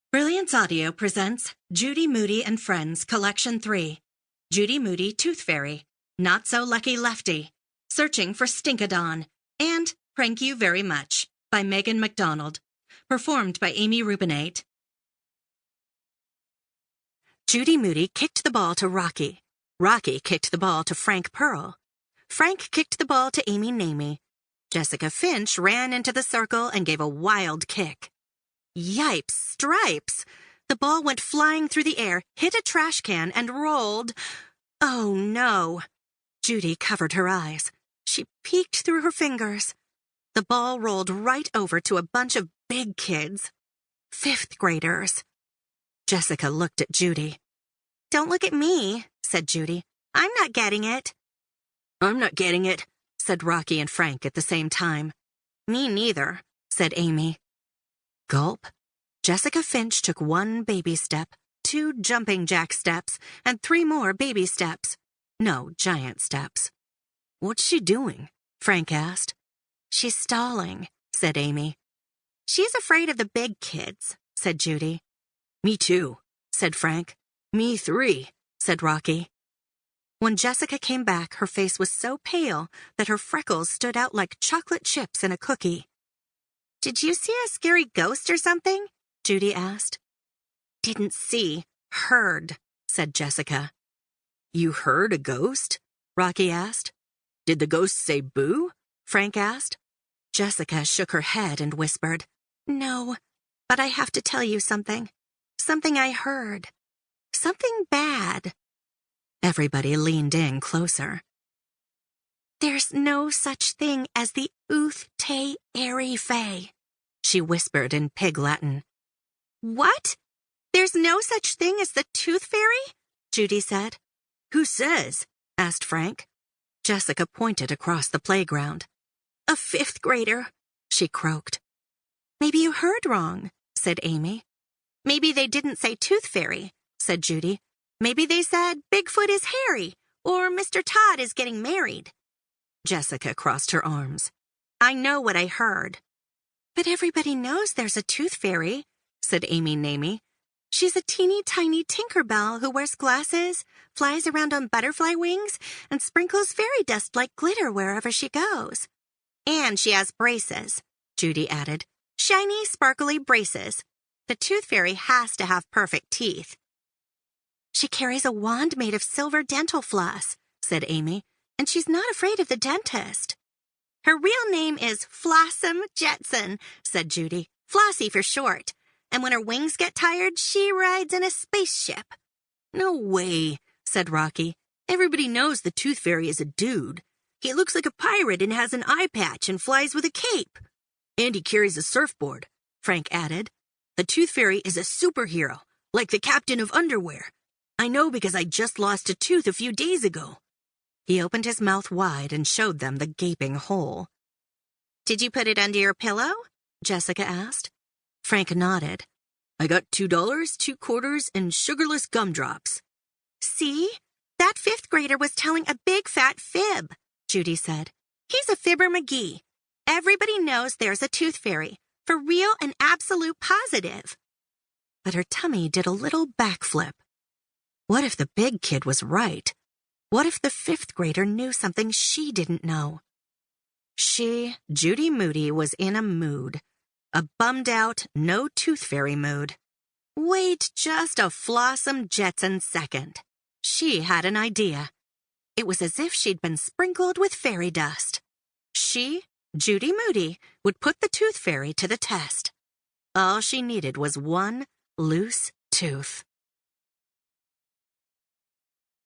Brilliance Audio presents Judy Moody and Friends Collection 3, Judy Moody Tooth Fairy, Not So Lucky Lefty, Searching for Stinkadon, and Prank You Very Much by McDonald, performed by Amy Rubinate. Judy Moody kicked the ball to Rocky. Rocky kicked the ball to Frank Pearl. Frank kicked the ball to Amy Namey. Jessica Finch ran into the circle and gave a wild kick. Yipes, stripes! The ball went flying through the air, hit a trash can, and rolled. Oh, no. Judy covered her eyes. She peeked through her fingers. The ball rolled right over to a bunch of big kids. 5th graders. Jessica looked at Judy. "Don't look at me," said Judy. "I'm not getting it." "I'm not getting it," said Rocky and Frank at the same time. "Me neither," said Amy. Gulp. Jessica Finch took 1 baby step, 2 jumping jack steps, and 3 more baby steps. No, giant steps. "What's she doing?" Frank asked. "She's stalling," said Amy. "She's afraid of the big kids," said Judy. "Me too," said Frank. "Me 3, said Rocky. When Jessica came back, her face was so pale that her freckles stood out like chocolate chips in a cookie. "Did you see a scary ghost or something?" Judy asked. "Didn't see, heard," said Jessica. "You heard a ghost?" Rocky asked. "Did the ghost say boo?" Frank asked. Jessica shook her head and whispered, "No, but I have to tell you something. Something I heard. Something bad." Everybody leaned in closer. "There's no such thing as the Uth Te Airy Fae," she whispered in pig Latin. "What? There's no such thing as the Tooth Fairy?" Judy said. "Who says?" asked Frank. Jessica pointed across the playground. "A 5th grader," she croaked. "Maybe you heard wrong," said Amy. "Maybe they didn't say Tooth Fairy," said Judy. "Maybe they said Bigfoot is hairy, or Mr. Todd is getting married." Jessica crossed her arms. "I know what I heard." "But everybody knows there's a Tooth Fairy," said Amy Namey. "She's a teeny tiny Tinkerbell who wears glasses, flies around on butterfly wings, and sprinkles fairy dust like glitter wherever she goes." "And she has braces," Judy added. "Shiny, sparkly braces. The Tooth Fairy has to have perfect teeth." "She carries a wand made of silver dental floss," said Amy, "and she's not afraid of the dentist." "Her real name is Flossom Jetson," said Judy. "Flossie for short. And when her wings get tired, she rides in a spaceship." "No way," said Rocky. "Everybody knows the Tooth Fairy is a dude. He looks like a pirate and has an eye patch and flies with a cape." "And he carries a surfboard," Frank added. "The Tooth Fairy is a superhero, like the captain of underwear. I know because I just lost a tooth a few days ago." He opened his mouth wide and showed them the gaping hole. "Did you put it under your pillow?" Jessica asked. Frank nodded. "I got $2, 2 quarters, and sugarless gumdrops." "See? That 5th grader was telling a big fat fib," Judy said. "He's a fibber McGee. Everybody knows there's a Tooth Fairy, for real and absolute positive." But her tummy did a little backflip. What if the big kid was right? What if the 5th grader knew something she didn't know? She, Judy Moody, was in a mood. A bummed-out, no Tooth Fairy mood. Wait just a Flossom Jetson second. She had an idea. It was as if she'd been sprinkled with fairy dust. She, Judy Moody, would put the Tooth Fairy to the test. All she needed was 1 loose tooth.